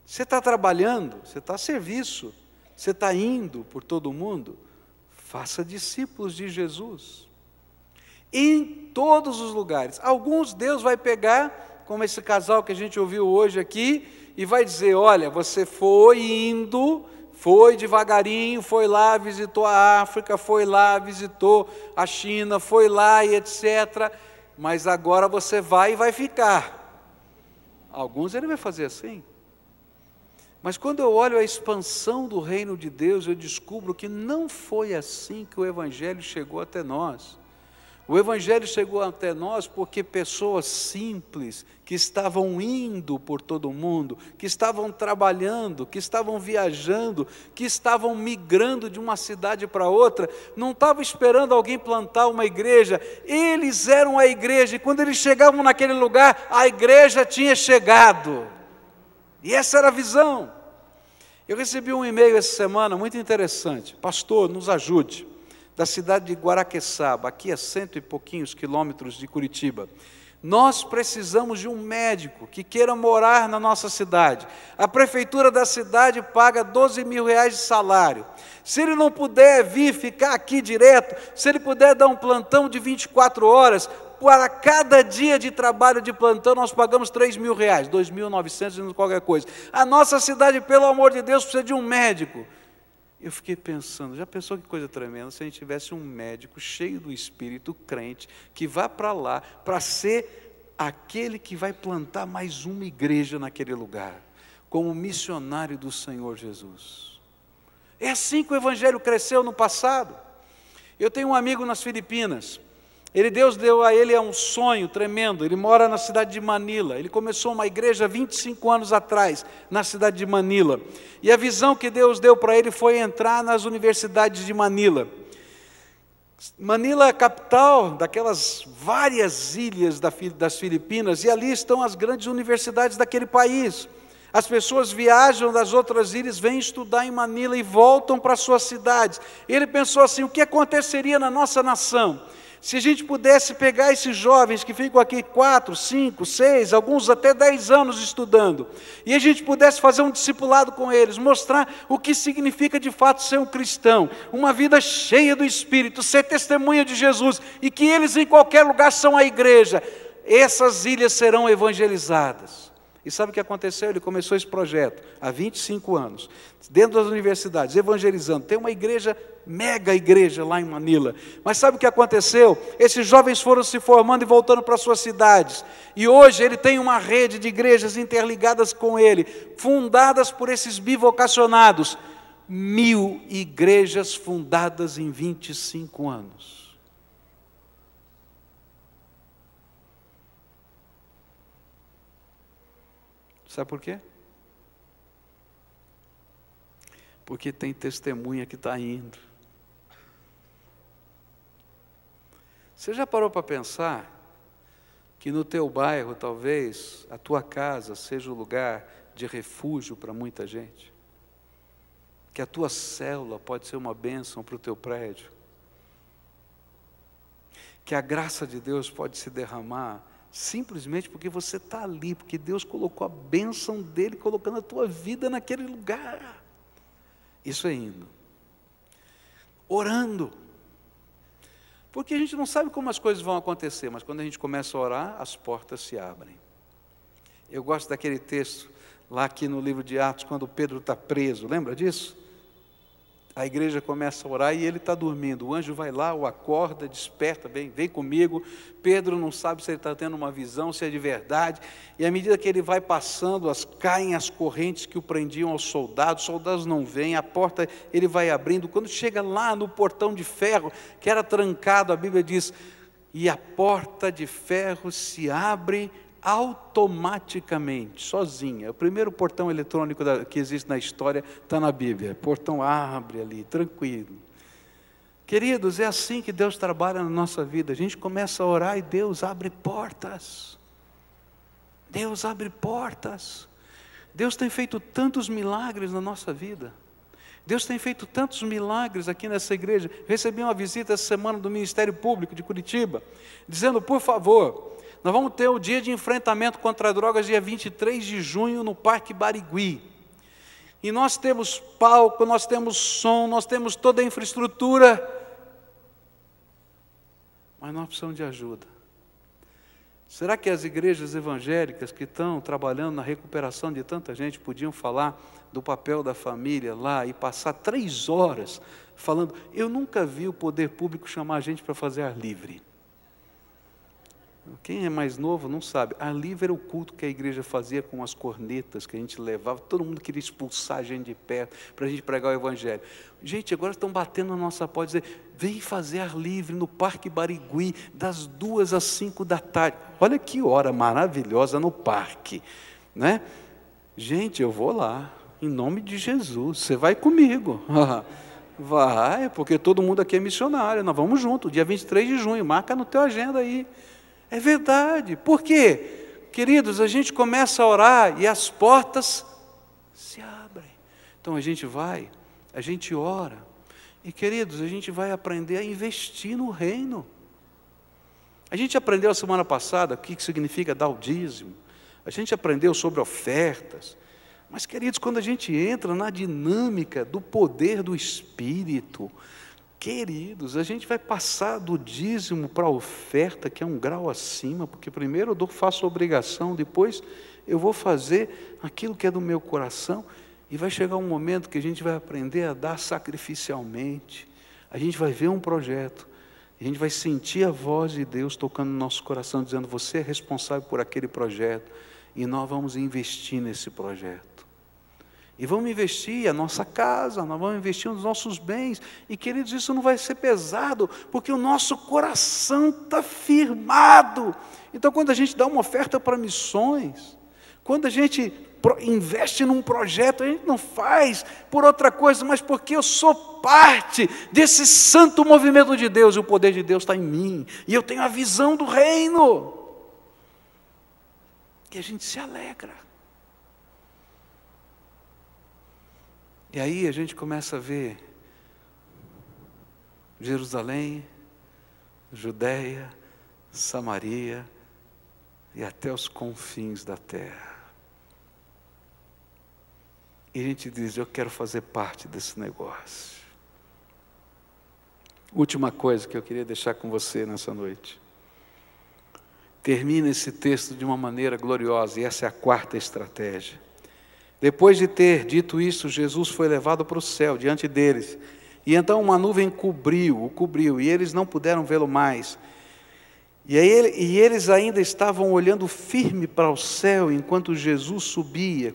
Você está trabalhando? Você está a serviço? Você está indo por todo o mundo? Faça discípulos de Jesus. Em todos os lugares. Alguns Deus vai pegar, como esse casal que a gente ouviu hoje aqui, e vai dizer: olha, você foi indo, foi devagarinho, foi lá, visitou a África, foi lá, visitou a China, foi lá e etc. Mas agora você vai e vai ficar. Alguns Ele vai fazer assim. Mas quando eu olho a expansão do reino de Deus, eu descubro que não foi assim que o Evangelho chegou até nós. O Evangelho chegou até nós porque pessoas simples, que estavam indo por todo o mundo, que estavam trabalhando, que estavam viajando, que estavam migrando de uma cidade para outra, não estavam esperando alguém plantar uma igreja, eles eram a igreja, e quando eles chegavam naquele lugar, a igreja tinha chegado. E essa era a visão. Eu recebi um e-mail essa semana muito interessante: pastor, nos ajude. da cidade de Guaraqueçaba, aqui a 100 e pouquinhos quilômetros de Curitiba. Nós precisamos de um médico que queira morar na nossa cidade. A prefeitura da cidade paga R$12 mil de salário. Se ele não puder vir ficar aqui direto, se ele puder dar um plantão de 24 horas, para cada dia de trabalho de plantão nós pagamos R$3 mil, 2.900 e qualquer coisa. A nossa cidade, pelo amor de Deus, precisa de um médico. Eu fiquei pensando, já pensou que coisa tremenda se a gente tivesse um médico cheio do Espírito, crente, que vá para lá para ser aquele que vai plantar mais uma igreja naquele lugar, como missionário do Senhor Jesus. É assim que o Evangelho cresceu no passado. Eu tenho um amigo nas Filipinas. Deus deu a ele um sonho tremendo. Ele mora na cidade de Manila. Ele começou uma igreja 25 anos atrás, na cidade de Manila. E a visão que Deus deu para ele foi entrar nas universidades de Manila. Manila é a capital daquelas várias ilhas das Filipinas, e ali estão as grandes universidades daquele país. As pessoas viajam das outras ilhas, vêm estudar em Manila e voltam para suas cidades. Ele pensou assim: o que aconteceria na nossa nação se a gente pudesse pegar esses jovens que ficam aqui 4, 5, 6, alguns até 10 anos estudando, e a gente pudesse fazer um discipulado com eles, mostrar o que significa de fato ser um cristão, uma vida cheia do Espírito, ser testemunha de Jesus, e que eles em qualquer lugar são a igreja. Essas ilhas serão evangelizadas. E sabe o que aconteceu? Ele começou esse projeto há 25 anos, dentro das universidades, evangelizando. Tem uma igreja, mega igreja lá em Manila. Mas sabe o que aconteceu? Esses jovens foram se formando e voltando para suas cidades. E hoje ele tem uma rede de igrejas interligadas com ele, fundadas por esses bivocacionados. 1000 igrejas fundadas em 25 anos. Sabe por quê? Porque tem testemunha que está indo. Você já parou para pensar que no teu bairro, talvez, a tua casa seja o lugar de refúgio para muita gente? Que a tua célula pode ser uma bênção para o teu prédio? Que a graça de Deus pode se derramar simplesmente porque você está ali, porque Deus colocou a bênção dEle, colocando a tua vida naquele lugar. Isso é indo. Orando. Porque a gente não sabe como as coisas vão acontecer, mas quando a gente começa a orar, as portas se abrem. Eu gosto daquele texto, lá aqui no livro de Atos, quando Pedro está preso, lembra disso? A igreja começa a orar e ele está dormindo. O anjo vai lá, o acorda, desperta, vem comigo. Pedro não sabe se ele está tendo uma visão, se é de verdade. E à medida que ele vai passando, caem as correntes que o prendiam aos soldados. Os soldados não vêm, a porta ele vai abrindo. Quando chega lá no portão de ferro, que era trancado, a Bíblia diz: e a porta de ferro se abre automaticamente, sozinha. O primeiro portão eletrônico que existe na história está na Bíblia. O portão abre ali, tranquilo. Queridos, é assim que Deus trabalha na nossa vida. A gente começa a orar e Deus abre portas. Deus abre portas. Deus tem feito tantos milagres na nossa vida. Deus tem feito tantos milagres aqui nessa igreja. Recebi uma visita essa semana do Ministério Público de Curitiba, dizendo: por favor, nós vamos ter o dia de enfrentamento contra drogas dia 23 de junho no Parque Barigui. E nós temos palco, nós temos som, nós temos toda a infraestrutura. Mas nós precisamos de ajuda. Será que as igrejas evangélicas que estão trabalhando na recuperação de tanta gente podiam falar do papel da família lá e passar 3 horas falando? Eu nunca vi o poder público chamar a gente para fazer ar livre. Quem é mais novo não sabe. Ar livre era o culto que a igreja fazia com as cornetas que a gente levava. Todo mundo queria expulsar a gente de perto para a gente pregar o evangelho. Gente, agora estão batendo na nossa porta e dizendo: vem fazer ar livre no Parque Barigui, das 2 às 5 da tarde. Olha que hora maravilhosa no parque, né? Gente, eu vou lá, em nome de Jesus. Você vai comigo. Vai, porque todo mundo aqui é missionário. Nós vamos junto, dia 23 de junho. Marca no teu agenda aí. É verdade. Por quê? Queridos, a gente começa a orar e as portas se abrem. Então a gente vai, a gente ora. E queridos, a gente vai aprender a investir no reino. A gente aprendeu a semana passada o que significa dar o dízimo. A gente aprendeu sobre ofertas. Mas, queridos, quando a gente entra na dinâmica do poder do Espírito, queridos, a gente vai passar do dízimo para a oferta, que é um grau acima, porque primeiro eu faço a obrigação, depois eu vou fazer aquilo que é do meu coração, e vai chegar um momento que a gente vai aprender a dar sacrificialmente. A gente vai ver um projeto, a gente vai sentir a voz de Deus tocando no nosso coração, dizendo: você é responsável por aquele projeto, e nós vamos investir nesse projeto. E vamos investir a nossa casa, nós vamos investir nos nossos bens. E, queridos, isso não vai ser pesado, porque o nosso coração está firmado. Então, quando a gente dá uma oferta para missões, quando a gente investe num projeto, a gente não faz por outra coisa, mas porque eu sou parte desse santo movimento de Deus, e o poder de Deus está em mim, e eu tenho a visão do reino. E a gente se alegra. E aí a gente começa a ver Jerusalém, Judeia, Samaria e até os confins da terra. E a gente diz: eu quero fazer parte desse negócio. Última coisa que eu queria deixar com você nessa noite. Termina esse texto de uma maneira gloriosa, e essa é a quarta estratégia. Depois de ter dito isso, Jesus foi levado para o céu diante deles. E então uma nuvem o cobriu, e eles não puderam vê-lo mais. E eles ainda estavam olhando firme para o céu enquanto Jesus subia,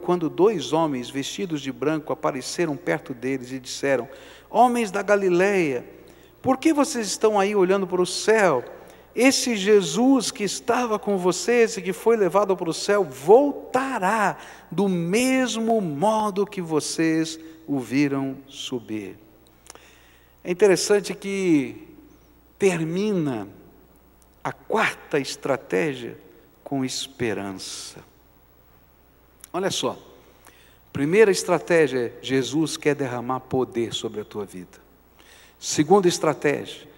quando dois homens vestidos de branco apareceram perto deles e disseram: homens da Galileia, por que vocês estão aí olhando para o céu? Esse Jesus que estava com vocês e que foi levado para o céu, voltará do mesmo modo que vocês o viram subir. É interessante que termina a quarta estratégia com esperança. Olha só, primeira estratégia é: Jesus quer derramar poder sobre a tua vida. Segunda estratégia,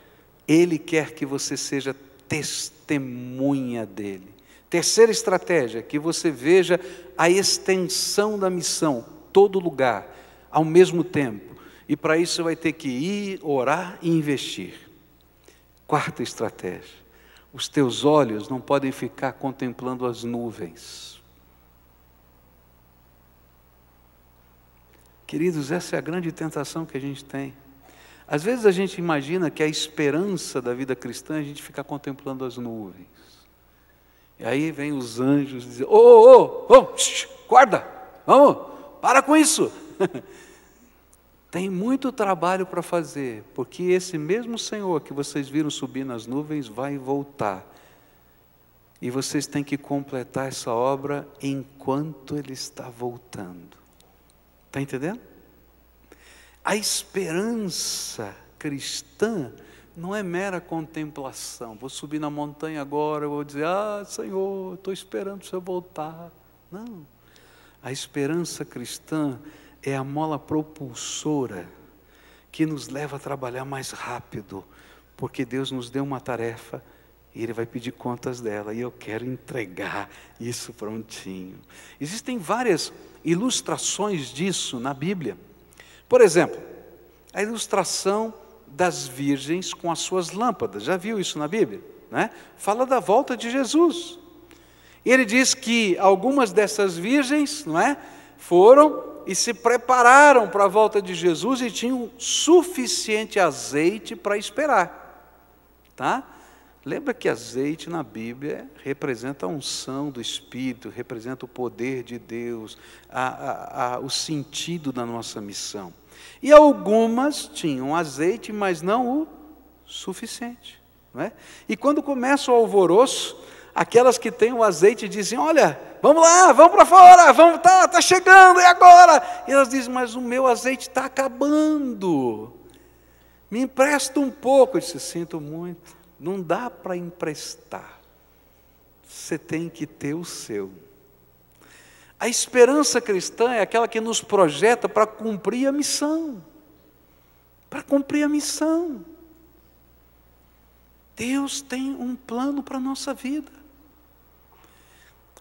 Ele quer que você seja testemunha dele. Terceira estratégia, que você veja a extensão da missão, todo lugar, ao mesmo tempo. E para isso você vai ter que ir, orar e investir. Quarta estratégia, os teus olhos não podem ficar contemplando as nuvens. Queridos, essa é a grande tentação que a gente tem. Às vezes a gente imagina que a esperança da vida cristã é a gente ficar contemplando as nuvens. E aí vem os anjos e dizem: guarda, vamos, para com isso. Tem muito trabalho para fazer, porque esse mesmo Senhor que vocês viram subir nas nuvens vai voltar. E vocês têm que completar essa obra enquanto Ele está voltando. Está entendendo? A esperança cristã não é mera contemplação. Vou subir na montanha agora, eu vou dizer: Senhor, estou esperando o Senhor voltar. Não. A esperança cristã é a mola propulsora que nos leva a trabalhar mais rápido, porque Deus nos deu uma tarefa e Ele vai pedir contas dela, e eu quero entregar isso prontinho. Existem várias ilustrações disso na Bíblia. Por exemplo, a ilustração das virgens com as suas lâmpadas. Já viu isso na Bíblia? Né? Fala da volta de Jesus. E ele diz que algumas dessas virgens, não é, foram e se prepararam para a volta de Jesus e tinham suficiente azeite para esperar. Tá? Lembra que azeite na Bíblia representa a unção do Espírito, representa o poder de Deus, o sentido da nossa missão. E algumas tinham azeite, mas não o suficiente. Não é? E quando começa o alvoroço, aquelas que têm o azeite dizem: olha, vamos lá, vamos para fora, vamos, tá chegando, e agora? E elas dizem: mas o meu azeite está acabando, me empresta um pouco. Eu disse: sinto muito. Não dá para emprestar, você tem que ter o seu. A esperança cristã é aquela que nos projeta para cumprir a missão. para cumprir a missão. Deus tem um plano para a nossa vida.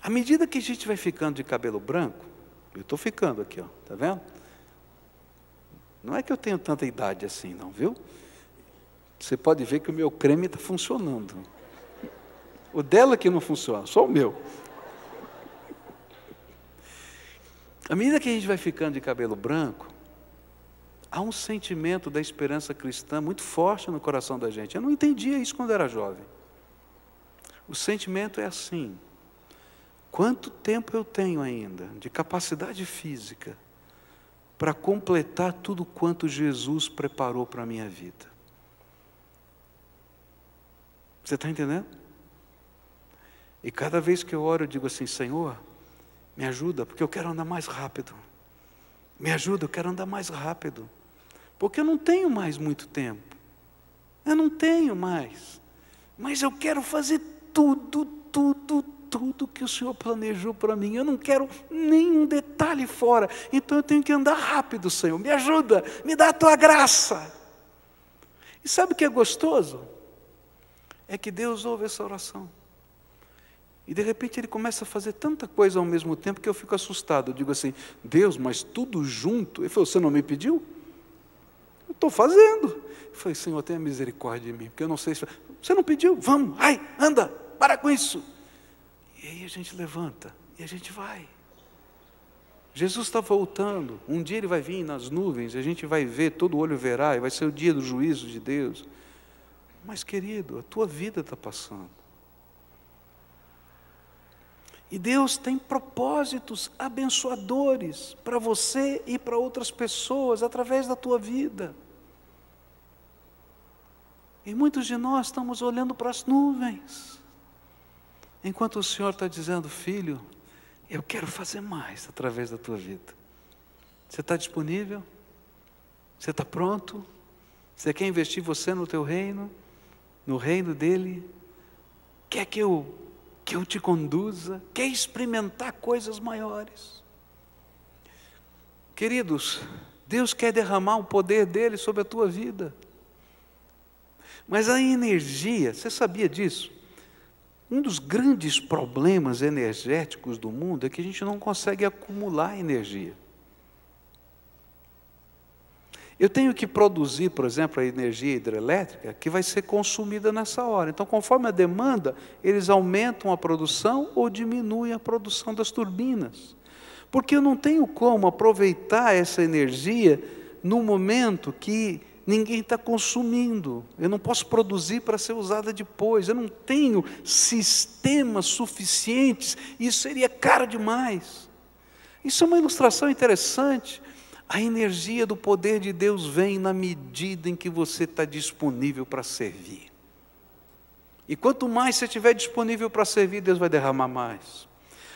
À medida que a gente vai ficando de cabelo branco, eu estou ficando aqui, ó, tá vendo? Não é que eu tenho tanta idade assim, não, viu? Você pode ver que o meu creme está funcionando. O dela que não funciona, só o meu. À medida que a gente vai ficando de cabelo branco, há um sentimento da esperança cristã muito forte no coração da gente. Eu não entendia isso quando era jovem. O sentimento é assim: quanto tempo eu tenho ainda de capacidade física para completar tudo quanto Jesus preparou para a minha vida? Você está entendendo? E cada vez que eu oro, eu digo assim: Senhor, me ajuda, porque eu quero andar mais rápido. Me ajuda, eu quero andar mais rápido. Porque eu não tenho mais muito tempo. Eu não tenho mais. Mas eu quero fazer tudo que o Senhor planejou para mim. Eu não quero nenhum detalhe fora. Então eu tenho que andar rápido, Senhor. Me ajuda, me dá a tua graça. E sabe o que é gostoso? É que Deus ouve essa oração. E de repente Ele começa a fazer tanta coisa ao mesmo tempo que eu fico assustado. Eu digo assim: Deus, mas tudo junto? Ele falou: você não me pediu? Eu estou fazendo. Eu falei: Senhor, tenha misericórdia de mim, porque eu não sei se... Você não pediu? Vamos, ai, anda, para com isso. E aí a gente levanta e a gente vai. Jesus está voltando. Um dia Ele vai vir nas nuvens, a gente vai ver, todo olho verá, e vai ser o dia do juízo de Deus. Mas, querido, a tua vida está passando. E Deus tem propósitos abençoadores para você e para outras pessoas através da tua vida. E muitos de nós estamos olhando para as nuvens, enquanto o Senhor está dizendo: filho, eu quero fazer mais através da tua vida. Você está disponível? Você está pronto? Você quer investir você no teu reino? No reino dele? Quer que eu te conduza? Quer experimentar coisas maiores? Queridos, Deus quer derramar o poder dele sobre a tua vida. Mas a energia, você sabia disso? Um dos grandes problemas energéticos do mundo é que a gente não consegue acumular energia. Eu tenho que produzir, por exemplo, a energia hidrelétrica que vai ser consumida nessa hora. Então, conforme a demanda, eles aumentam a produção ou diminuem a produção das turbinas. Porque eu não tenho como aproveitar essa energia no momento que ninguém está consumindo. Eu não posso produzir para ser usada depois. Eu não tenho sistemas suficientes. Isso seria caro demais. Isso é uma ilustração interessante. A energia do poder de Deus vem na medida em que você está disponível para servir. E quanto mais você estiver disponível para servir, Deus vai derramar mais.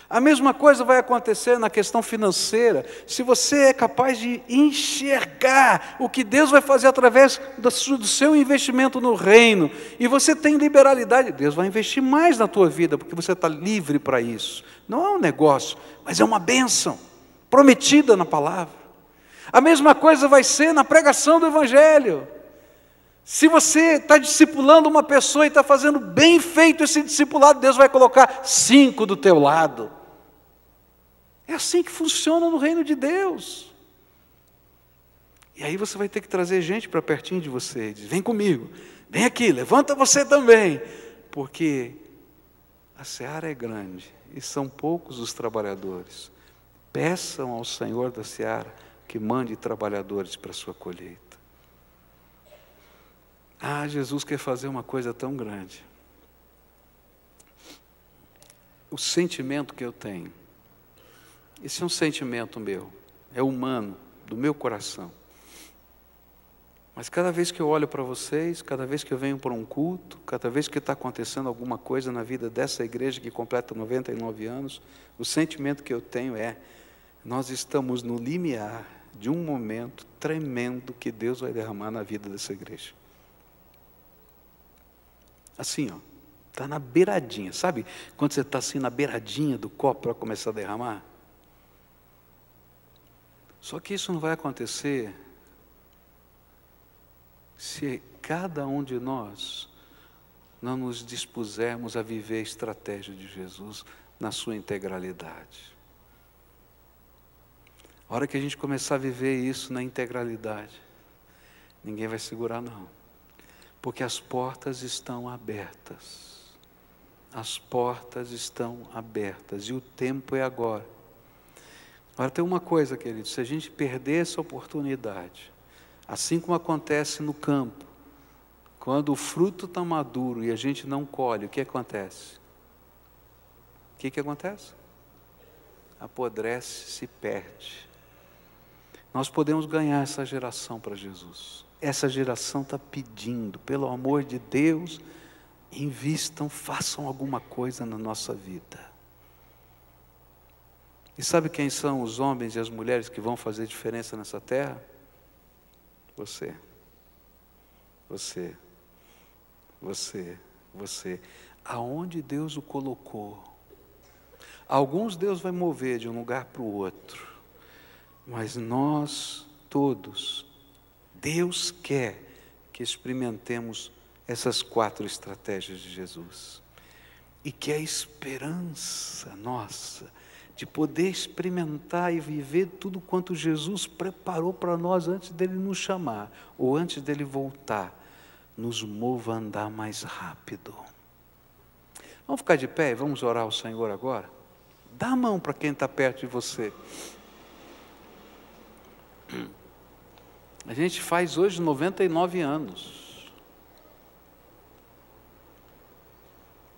A mesma coisa vai acontecer na questão financeira. Se você é capaz de enxergar o que Deus vai fazer através do seu investimento no reino, e você tem liberalidade, Deus vai investir mais na tua vida, porque você está livre para isso. Não é um negócio, mas é uma bênção prometida na palavra. A mesma coisa vai ser na pregação do Evangelho. Se você está discipulando uma pessoa e está fazendo bem feito esse discipulado, Deus vai colocar 5 do teu lado. É assim que funciona no reino de Deus. E aí você vai ter que trazer gente para pertinho de você. Diz: vem comigo, vem aqui, levanta você também. Porque a seara é grande e são poucos os trabalhadores. Peçam ao Senhor da seara que mande trabalhadores para a sua colheita. Ah, Jesus quer fazer uma coisa tão grande. O sentimento que eu tenho, esse é um sentimento meu, é humano, do meu coração. Mas cada vez que eu olho para vocês, cada vez que eu venho para um culto, cada vez que está acontecendo alguma coisa na vida dessa igreja que completa 99 anos, o sentimento que eu tenho é: nós estamos no limiar de um momento tremendo que Deus vai derramar na vida dessa igreja. Assim, ó, está na beiradinha, sabe? Quando você está assim na beiradinha do copo para começar a derramar. Só que isso não vai acontecer se cada um de nós não nos dispusermos a viver a estratégia de Jesus na sua integralidade. A hora que a gente começar a viver isso na integralidade, ninguém vai segurar não, porque as portas estão abertas. As portas estão abertas e o tempo é agora. Agora tem uma coisa, querido, se a gente perder essa oportunidade, assim como acontece no campo, quando o fruto está maduro e a gente não colhe, o que acontece? O que acontece? Apodrece, se perde. Nós podemos ganhar essa geração para Jesus. Essa geração está pedindo, pelo amor de Deus, invistam, façam alguma coisa na nossa vida. E sabe quem são os homens e as mulheres que vão fazer diferença nessa terra? Você. Você. Você. Você. Aonde Deus o colocou. Alguns Deus vai mover de um lugar para o outro. Mas nós todos, Deus quer que experimentemos essas 4 estratégias de Jesus. E que a esperança nossa de poder experimentar e viver tudo quanto Jesus preparou para nós antes dele nos chamar, ou antes dele voltar, nos mova a andar mais rápido. Vamos ficar de pé e vamos orar ao Senhor agora? Dá a mão para quem está perto de você. A gente faz hoje 99 anos.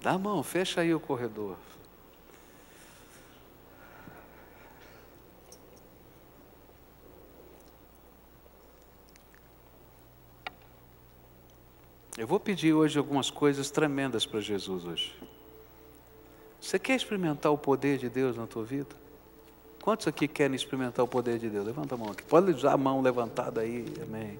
Dá a mão, fecha aí o corredor. Eu vou pedir hoje algumas coisas tremendas para Jesus hoje. Você quer experimentar o poder de Deus na tua vida? Quantos aqui querem experimentar o poder de Deus? Levanta a mão aqui. Pode usar a mão levantada aí, amém.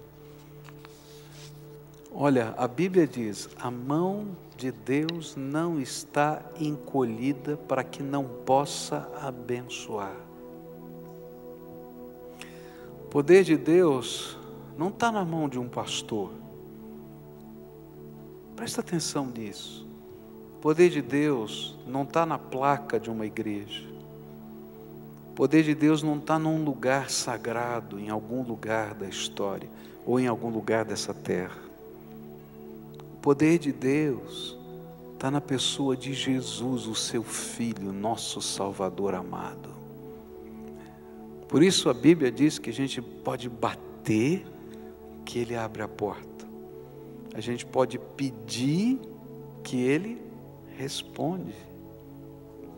Olha, a Bíblia diz, a mão de Deus não está encolhida para que não possa abençoar. O poder de Deus não está na mão de um pastor. Presta atenção nisso. O poder de Deus não está na placa de uma igreja. O poder de Deus não está num lugar sagrado, em algum lugar da história, ou em algum lugar dessa terra. O poder de Deus está na pessoa de Jesus, o seu Filho, nosso Salvador amado. Por isso a Bíblia diz que a gente pode bater, que Ele abre a porta. A gente pode pedir, que Ele responde.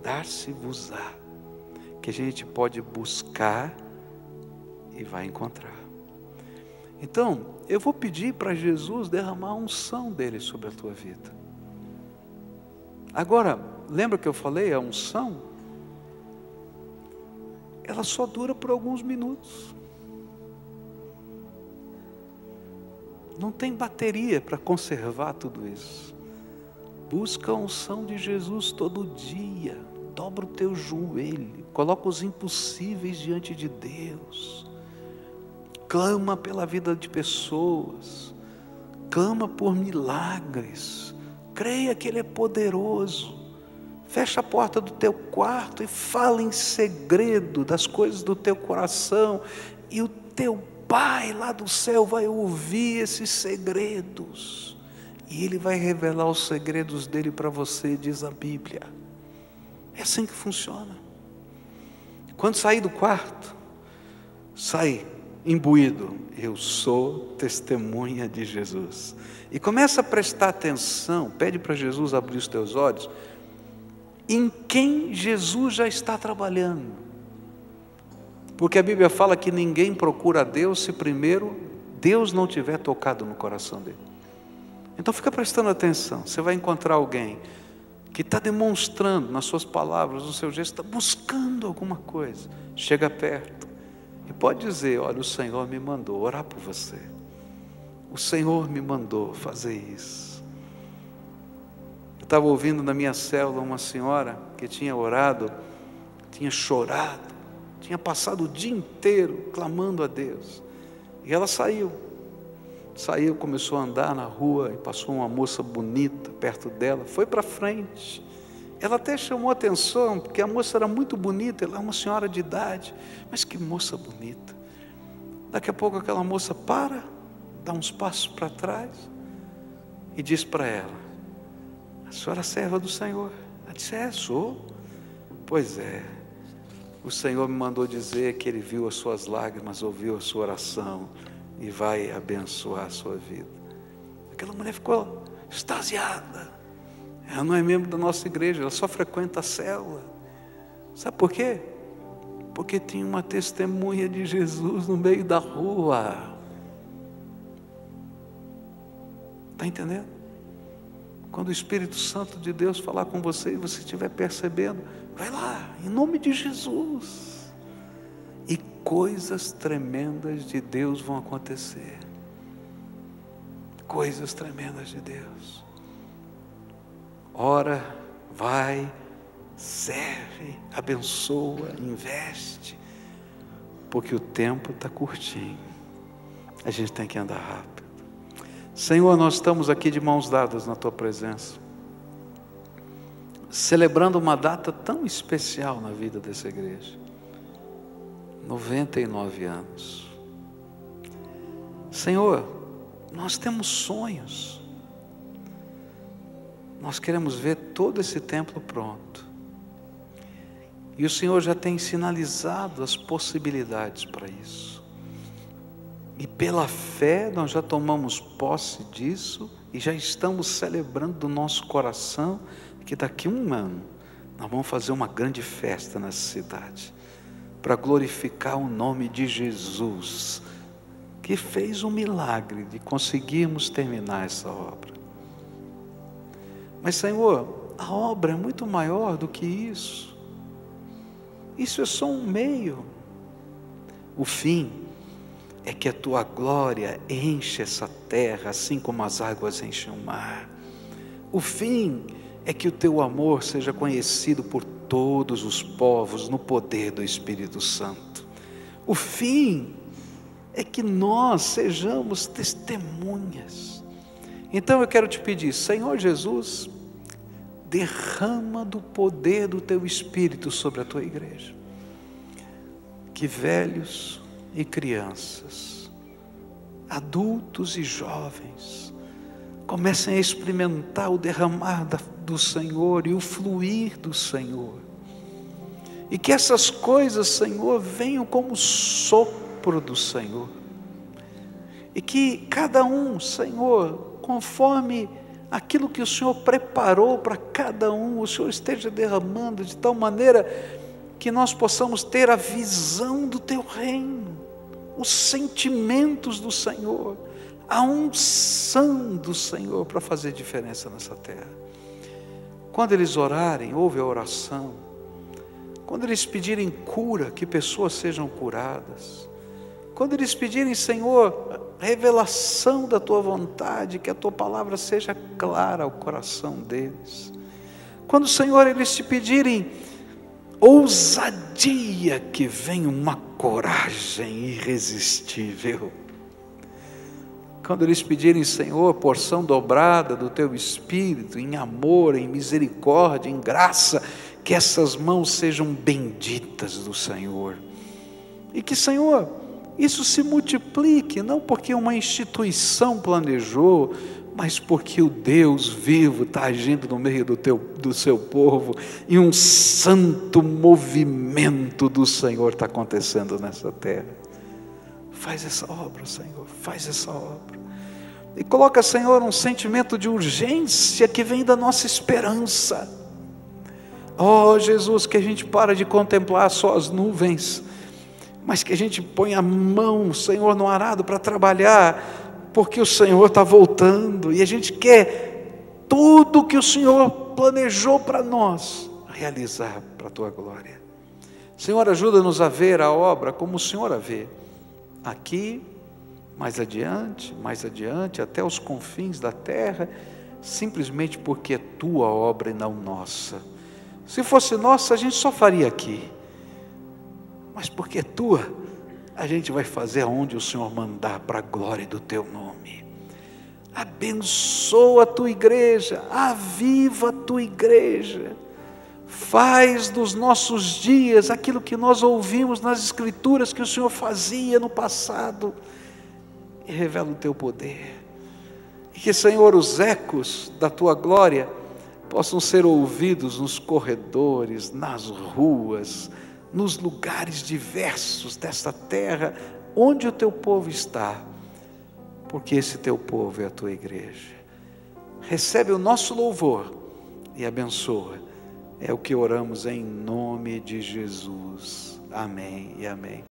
Dar-se-vos-á. Que a gente pode buscar e vai encontrar. Então, eu vou pedir para Jesus derramar a unção dele sobre a tua vida. Agora, lembra que eu falei, a unção? Ela só dura por alguns minutos. Não tem bateria para conservar tudo isso. Busca a unção de Jesus todo dia. Dobra o teu joelho, coloca os impossíveis diante de Deus, clama pela vida de pessoas, clama por milagres, creia que Ele é poderoso, fecha a porta do teu quarto e fala em segredo das coisas do teu coração, e o teu Pai lá do céu vai ouvir esses segredos, e Ele vai revelar os segredos dEle para você, diz a Bíblia. É assim que funciona. Quando sair do quarto, sai imbuído. Eu sou testemunha de Jesus. E começa a prestar atenção, pede para Jesus abrir os teus olhos, em quem Jesus já está trabalhando. Porque a Bíblia fala que ninguém procura a Deus se primeiro Deus não tiver tocado no coração dele. Então fica prestando atenção, você vai encontrar alguém que está demonstrando nas suas palavras, no seu gesto, está buscando alguma coisa. Chega perto e pode dizer, olha, o Senhor me mandou orar por você. O Senhor me mandou fazer isso. Eu estava ouvindo na minha célula uma senhora que tinha orado, tinha chorado, tinha passado o dia inteiro clamando a Deus. E ela saiu. saiu, começou a andar na rua e passou uma moça bonita perto dela, foi para frente. Ela até chamou atenção, porque a moça era muito bonita, ela é uma senhora de idade, mas que moça bonita. Daqui a pouco aquela moça para, dá uns passos para trás e diz para ela: a senhora é serva do Senhor? Ela disse: é, sou. Pois é, o Senhor me mandou dizer que Ele viu as suas lágrimas, ouviu a sua oração e vai abençoar a sua vida. Aquela mulher ficou extasiada. Ela não é membro da nossa igreja, ela só frequenta a célula. Sabe por quê? Porque tinha uma testemunha de Jesus no meio da rua. Está entendendo? Quando o Espírito Santo de Deus falar com você e você estiver percebendo, vai lá, em nome de Jesus. E coisas tremendas de Deus vão acontecer. Coisas tremendas de Deus. Ora, vai, serve, abençoa, investe, porque o tempo está curtinho. A gente tem que andar rápido. Senhor, nós estamos aqui de mãos dadas na Tua presença, celebrando uma data tão especial na vida dessa igreja. 99 anos. Senhor, nós temos sonhos. Nós queremos ver todo esse templo pronto. E o Senhor já tem sinalizado as possibilidades para isso. E pela fé nós já tomamos posse disso e já estamos celebrando do nosso coração que daqui a um ano nós vamos fazer uma grande festa nessa cidade para glorificar o nome de Jesus, que fez um milagre de conseguirmos terminar essa obra. Mas, Senhor, a obra é muito maior do que isso. Isso é só um meio. O fim é que a Tua glória enche essa terra, assim como as águas enchem o mar. O fim é que o Teu amor seja conhecido por todos os povos no poder do Espírito Santo. O fim é que nós sejamos testemunhas. Então eu quero te pedir, Senhor Jesus, derrama do poder do Teu Espírito sobre a Tua igreja. Que velhos e crianças, adultos e jovens, comecem a experimentar o derramar do Senhor e o fluir do Senhor. E que essas coisas, Senhor, venham como sopro do Senhor. E que cada um, Senhor, conforme aquilo que o Senhor preparou para cada um, o Senhor esteja derramando de tal maneira que nós possamos ter a visão do Teu reino, os sentimentos do Senhor, a unção do Senhor para fazer diferença nessa terra. Quando eles orarem, ouve a oração. Quando eles pedirem cura, que pessoas sejam curadas. Quando eles pedirem, Senhor, revelação da Tua vontade, que a Tua palavra seja clara ao coração deles. Quando, Senhor, eles te pedirem ousadia, que venha uma coragem irresistível. Quando eles pedirem, Senhor, porção dobrada do Teu Espírito, em amor, em misericórdia, em graça, que essas mãos sejam benditas do Senhor. E que, Senhor, isso se multiplique, não porque uma instituição planejou, mas porque o Deus vivo está agindo no meio do seu povo, e um santo movimento do Senhor está acontecendo nessa terra. Faz essa obra, Senhor, faz essa obra. E coloca, Senhor, um sentimento de urgência que vem da nossa esperança. Oh, Jesus, que a gente para de contemplar só as nuvens, mas que a gente põe a mão, Senhor, no arado para trabalhar, porque o Senhor está voltando, e a gente quer tudo que o Senhor planejou para nós, realizar para a Tua glória. Senhor, ajuda-nos a ver a obra como o Senhor a vê, aqui, mais adiante, até os confins da terra, simplesmente porque é Tua obra e não nossa. Se fosse nossa, a gente só faria aqui, mas porque é Tua, a gente vai fazer aonde o Senhor mandar, para a glória do Teu nome. Abençoa a tua igreja, aviva a tua igreja. Faz dos nossos dias aquilo que nós ouvimos nas Escrituras que o Senhor fazia no passado, e revela o teu poder. E que, Senhor, os ecos da tua glória possam ser ouvidos nos corredores, nas ruas, nos lugares diversos desta terra, onde o teu povo está, porque esse teu povo é a tua igreja. Recebe o nosso louvor e abençoa. É o que oramos em nome de Jesus. Amém e amém.